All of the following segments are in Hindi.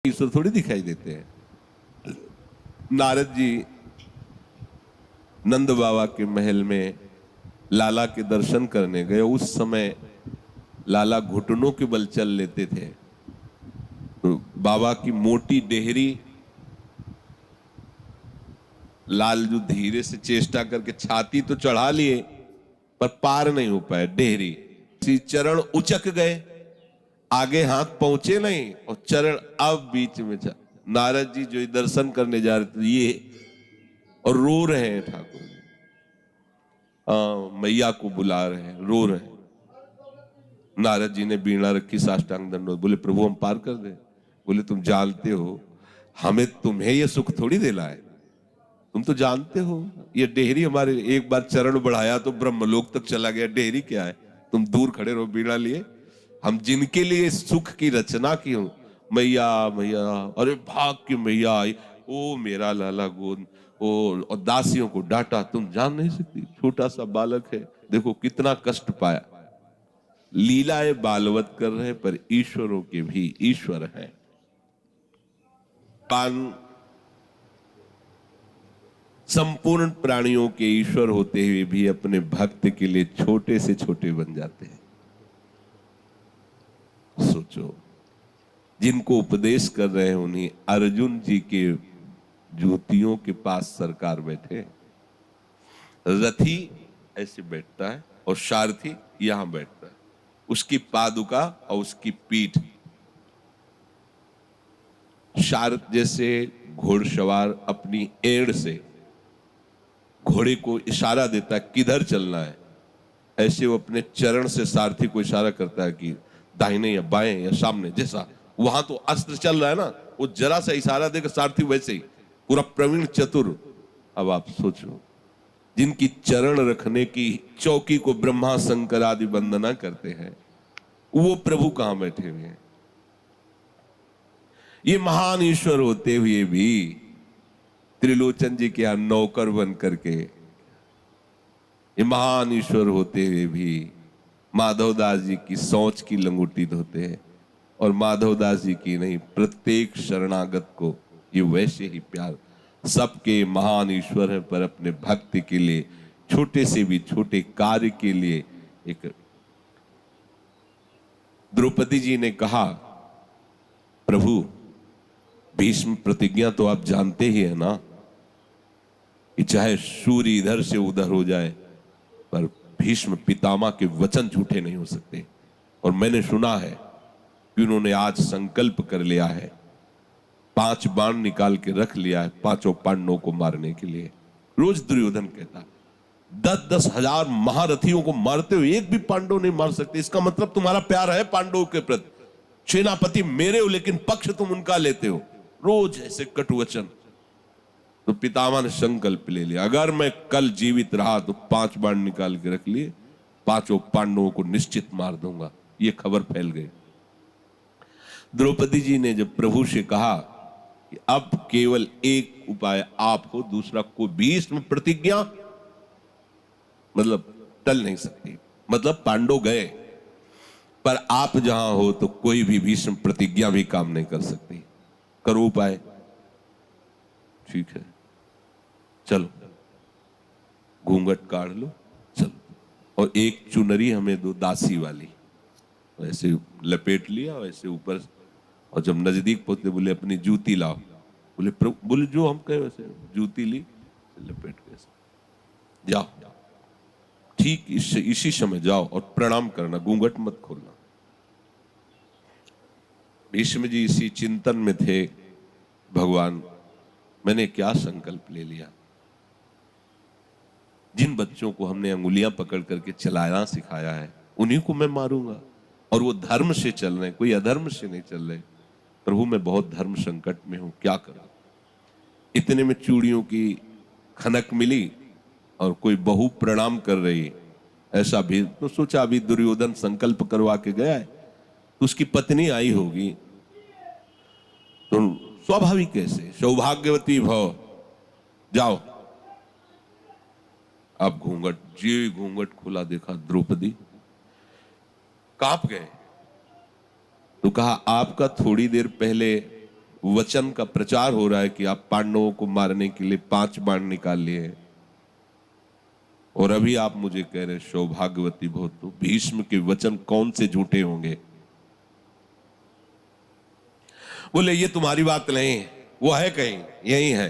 ईश्वर थोड़ी दिखाई देते हैं। नारद जी नंद बाबा के महल में लाला के दर्शन करने गए। उस समय लाला घुटनों के बल चल लेते थे, तो बाबा की मोटी डेहरी लाल जो धीरे से चेष्टा करके छाती तो चढ़ा लिए पर पार नहीं हो पाए डेहरी। चरण उचक गए, आगे हाथ पहुंचे नहीं और चरण अब बीच में नारद जी जो दर्शन करने जा रहे थे ये और रो रहे हैं ठाकुर जी, मैया को बुला रहे हैं, रो रहे हैं। नारद जी ने बीड़ा रखी, साष्टांग दंडोत, बोले प्रभु हम पार कर दे। बोले तुम जानते हो हमें तुम्हें ये सुख थोड़ी देना है, तुम तो जानते हो ये डेहरी हमारे एक बार चरण बढ़ाया तो ब्रह्मलोक तक चला गया, डेहरी क्या है। तुम दूर खड़े रहो बीड़ा लिए, हम जिनके लिए सुख की रचना की हूं, मैया मैया, अरे भाग की मैया आई, ओ मेरा लाला गोद, ओ और दासियों को डांटा, तुम जान नहीं सकती छोटा सा बालक है, देखो कितना कष्ट पाया। लीलाएं बालवत कर रहे पर ईश्वरों के भी ईश्वर है। पान संपूर्ण प्राणियों के ईश्वर होते हुए भी अपने भक्त के लिए छोटे से छोटे बन जाते हैं। सोचो, जिनको उपदेश कर रहे हैं उन्हीं अर्जुन जी के जूतियों के पास सरकार बैठे, रथी ऐसे बैठता है और सारथी यहां बैठता है, उसकी पादुका और उसकी पीठ। सारथ जैसे घोड़सवार अपनी एड़ से घोड़े को इशारा देता है किधर चलना है, ऐसे वो अपने चरण से सारथी को इशारा करता है कि दाहिने या बाएं या सामने, जैसा वहां तो अस्त्र चल रहा है ना, वो जरा सा इशारा देकर सारथी वैसे ही पूरा प्रवीण चतुर। अब आप सोचो, जिनकी चरण रखने की चौकी को ब्रह्मा शंकर आदि वंदना करते हैं, वो प्रभु कहां बैठे हुए हैं। ये महान ईश्वर होते हुए भी त्रिलोचन जी के यहां नौकर बन करके, ये महान ईश्वर होते हुए भी माधवदास जी की सोच की लंगोटी धोते हैं, और माधवदास जी की नहीं, प्रत्येक शरणागत को ये वैसे ही प्यार। सबके महान ईश्वर है पर अपने भक्ति के लिए छोटे से भी छोटे कार्य के लिए एक। द्रौपदी जी ने कहा प्रभु भीष्म प्रतिज्ञा तो आप जानते ही है ना कि चाहे सूर्य इधर से उधर हो जाए पर भीष्म पितामह के वचन झूठे नहीं हो सकते, और मैंने सुना है कि उन्होंने आज संकल्प कर लिया है, 5 बाण निकाल के रख लिया है पांचों पांडवों को मारने के लिए। रोज दुर्योधन कहता 10-10 हजार महारथियों को मारते हुए एक भी पांडव नहीं मार सकते, इसका मतलब तुम्हारा प्यार है पांडवों के प्रति, सेनापति मेरे हो लेकिन पक्ष तुम उनका लेते हो, रोज ऐसे कटुवचन। तो पितामह ने संकल्प ले लिया, अगर मैं कल जीवित रहा तो 5 बाण निकाल के रख लिए, पांचों पांडवों को निश्चित मार दूंगा। ये खबर फैल गई। द्रौपदी जी ने जब प्रभु से कहा कि अब केवल एक उपाय आप हो, दूसरा को भीष्म प्रतिज्ञा मतलब टल नहीं सकती, मतलब पांडव गए पर आप जहां हो तो कोई भी भीष्म प्रतिज्ञा भी काम नहीं कर सकती, करो उपाय। ठीक है चलो, घूंघट काढ़ लो चलो, और एक चुनरी हमें दो दासी वाली, ऐसे लपेट लिया वैसे ऊपर, और जब नजदीक पहुंचे बोले अपनी जूती लाओ, बोले प्रभु, बोले जो हम कहे वैसे जूती ली, लपेट के जाओ, ठीक इसी समय जाओ और प्रणाम करना, घूंघट मत खोलना। भीष्म जी इसी चिंतन में थे, भगवान मैंने क्या संकल्प ले लिया, जिन बच्चों को हमने अंगुलियां पकड़ करके चलाना सिखाया है उन्हीं को मैं मारूंगा, और वो धर्म से चल रहे हैं, कोई अधर्म से नहीं चल रहे। प्रभु मैं बहुत धर्म संकट में हूं, क्या करूं। इतने में चूड़ियों की खनक मिली और कोई बहू प्रणाम कर रही, ऐसा भी तो सोचा अभी दुर्योधन संकल्प करवा के गया है तो उसकी पत्नी आई होगी, तो स्वाभाविक कैसे सौभाग्यवती भव, जाओ। अब घूंघट खोला, देखा द्रौपदी, कांप गए। तो कहा आपका थोड़ी देर पहले वचन का प्रचार हो रहा है कि आप पांडवों को मारने के लिए 5 बाण निकाल लिए, और अभी आप मुझे कह रहे सौभाग्यवती भो, तो भीष्म के वचन कौन से झूठे होंगे? बोले ये तुम्हारी बात नहीं, वो है कहीं यही है,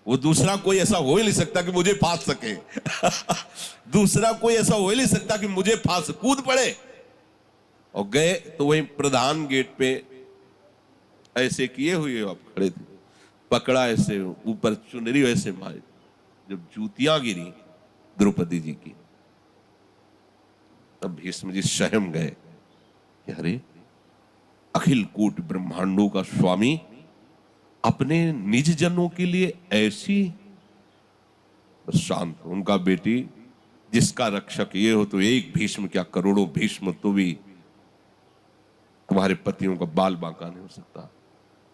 वो दूसरा कोई ऐसा हो ही नहीं सकता कि मुझे फांस सके दूसरा कोई ऐसा हो ही नहीं सकता कि मुझे फांस, कूद पड़े। और गए तो वही प्रधान गेट पे ऐसे किए हुए आप खड़े थे, पकड़ा ऐसे ऊपर चुनरी वैसे मारी, जब जूतियां गिरी द्रौपदी जी की, तब भीष्म जी स्वयं गए कि अरे अखिल कोटि ब्रह्मांडों का स्वामी अपने निज जनों के लिए ऐसी शांत, उनका बेटी जिसका रक्षक ये हो तो एक भीष्म क्या करोड़ों भीष्म, तो भी तुम्हारे पतियों का बाल बांका नहीं हो सकता।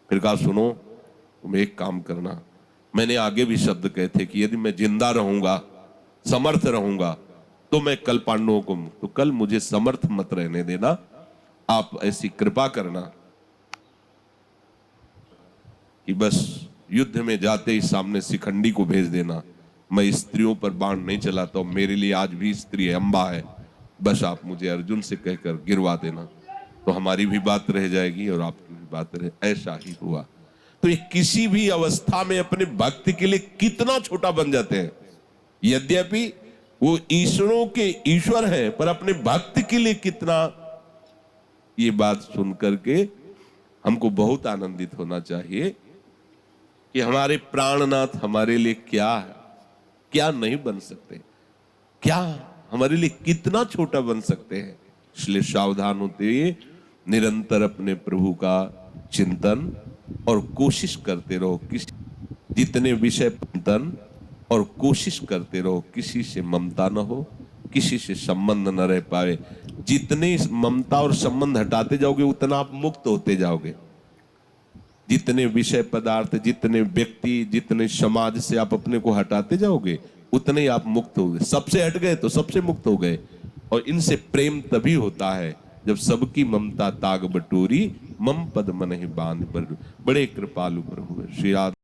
फिर कहा सुनो, तुम एक काम करना, मैंने आगे भी शब्द कहे थे कि यदि मैं जिंदा रहूंगा, समर्थ रहूंगा, तो मैं कल पांडवों को, तो कल मुझे समर्थ मत रहने देना, आप ऐसी कृपा करना कि बस युद्ध में जाते ही सामने शिखंडी को भेज देना, मैं स्त्रियों पर बाण नहीं चलाता हूं, मेरे लिए आज भी स्त्री है, अम्बा है, बस आप मुझे अर्जुन से कहकर गिरवा देना, तो हमारी भी बात रह जाएगी और आपकी भी बात रहे। ऐसा ही हुआ। तो ये किसी भी अवस्था में अपने भक्त के लिए कितना छोटा बन जाते हैं, यद्यपि वो ईश्वरों के ईश्वर है, पर अपने भक्त के लिए कितना, ये बात सुन करके हमको बहुत आनंदित होना चाहिए कि हमारे प्राणनाथ हमारे लिए क्या है, क्या नहीं बन सकते, क्या हमारे लिए कितना छोटा बन सकते हैं। इसलिए सावधान होते हुए निरंतर अपने प्रभु का चिंतन और कोशिश करते रहो, किसी जितने विषय चिंतन और कोशिश करते रहो, किसी से ममता न हो, किसी से संबंध न रह पाए। जितने ममता और संबंध हटाते जाओगे उतना आप मुक्त होते जाओगे। जितने विषय पदार्थ, जितने व्यक्ति, जितने समाज से आप अपने को हटाते जाओगे उतने ही आप मुक्त हो गए। सबसे हट गए तो सबसे मुक्त हो गए। और इनसे प्रेम तभी होता है जब सबकी ममता ताग बटोरी, मम पद मन ही बांध पर। बड़े कृपालु प्रभु है श्री राधे।